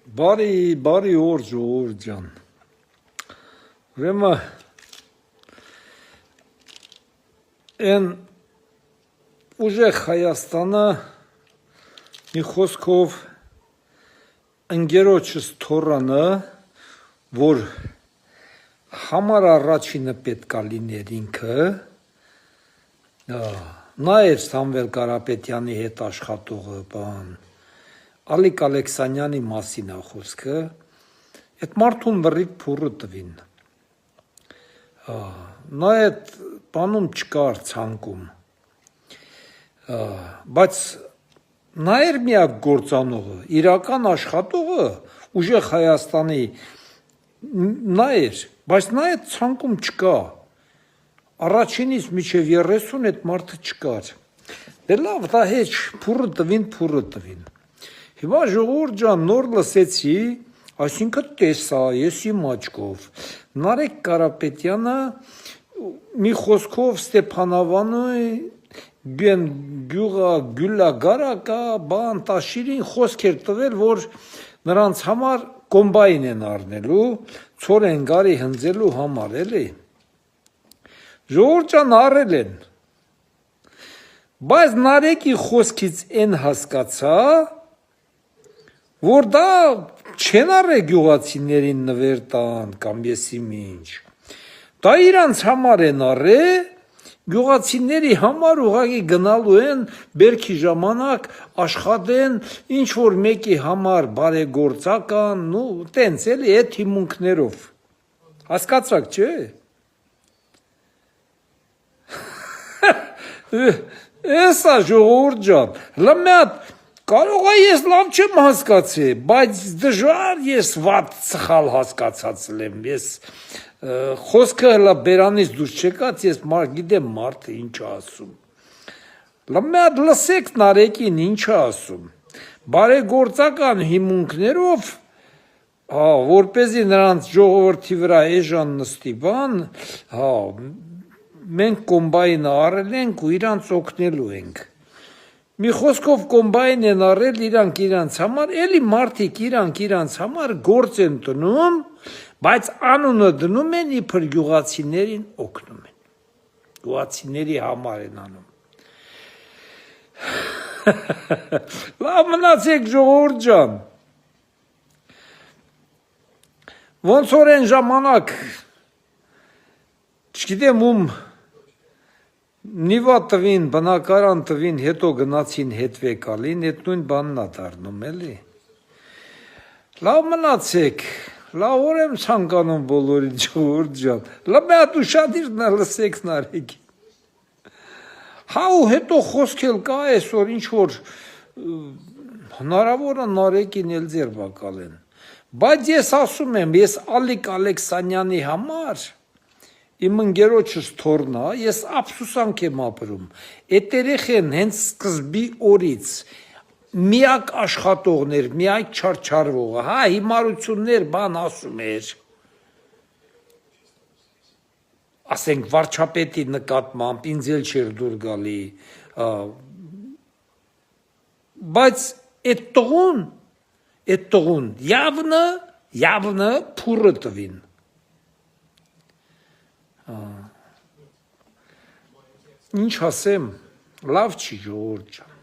Բարի օր ժողովուրդ ջան։ Ուրեմն այն ուժեղ Հայաստանը մի խոսքով ընկերոջս թորանը, որ համար առաջինը պետք է լիներ ինքը, նա էր Սամվել Կարապետյանի հետ աշխատողը բան Ալիկ Ալեքսանյանի մասին է խոսքը, այդ մարդուն լրիվ փուրը տվին։ Նա այդ բանում չկար ցանկում, բայց նա էր միակ գործանողը, իրական աշխատողը ուժեղ Հայաստանի նա էր, բայց նա այդ ցանկում չկա։ Առաջինից մինչև 30 այդ մարդը չկար։ Դե լավ, դա հեչ փուրը տվին։ Հիմա ժողովուրդ ջան նոր լսեցի, այսինքն տեսա ես իմ աչքով, Նարեկ Կարապետյանը մի խոսքով Ստեփանավանի գյուղա գյուլա գարակա բան տաշիրին խոսք էր տվել, որ նրանց համար կոմբայն են առնելու, ցորեն գարի հնձելու համար, էլի։ Ժողովուրդ ջան առել են։ Բայց Նարեկի խոսքից այն հասկացա, որ դա չեն առե գյուղացիներին նվեր տան կամ եսի ինչ։ Դա իրանց համար են առե, գյուղացիների համար ուղղակի գնալու են բերքի ժամանակ աշխատեն ինչ որ մեկի համար բարեգործական, տենց էլի այդ հիմունքներով։ Հասկացաք, չէ՞։ Էսա ժողովուրդ ջան, լմյատ կարող է ես լավ չեմ հասկացի, բայց դժվար ես վատ սխալ հասկացած եմ, ես խոսքը հլա բերանից դուրս չեկած, ես գիտեմ մարդը ինչ է ասում, լմյատ լսեք Նարեկին ինչ է ասում, բարեգործական հիմունքներով, որպեսզի նրանց ժողովրդի վրա էժան նստի բան, մենք կոմբայնը առել ենք ու իրանց օգնելու ենք, մի խոսքով կոմբայն են առել իրանք իրանց համար, էլի մարդիկ իրանք համար գործ են տնում, բայց անունը դնում են իբր գյուղացիներին օգնում են, գյուղացիների համար են անում։ Լավ մնացեք ժողովուրդ ջան, ոնց որ են ժամանակ, չգիտեմ Նիվա տվին, բնակարան տվին, հետո գնացին հետվեկալին, այդ նույն բանն է դառնում, էլի։ Լավ մնացեք, լավ օր եմ ցանկանում բոլորին ժողովուրդ ջան, լմյատ ուշադիր լսեք Նարեկին։ Ու հետո խոսքել կա այսօր ինչ որ հնարավոր է Նարեկին էլ ձերբակալեն, բայց ես ասում եմ, ես Ալիկ Ալեքսանյանի համար իմ ընկերոջս թորնա, ես ափսոսանք եմ ապրում, այդ երեխեն հենց սկզբի օրից միակ աշխատողներ, միակ չարչարվողը, հիմարություններ բան ասում էր, ասենք վարչապետի նկատմամբ, ինձ էլ չէր դուր գալի, բայց այդ տղուն явно փուրը տվին, ինչ ասեմ, լավ չի ժողովուրդ ջան։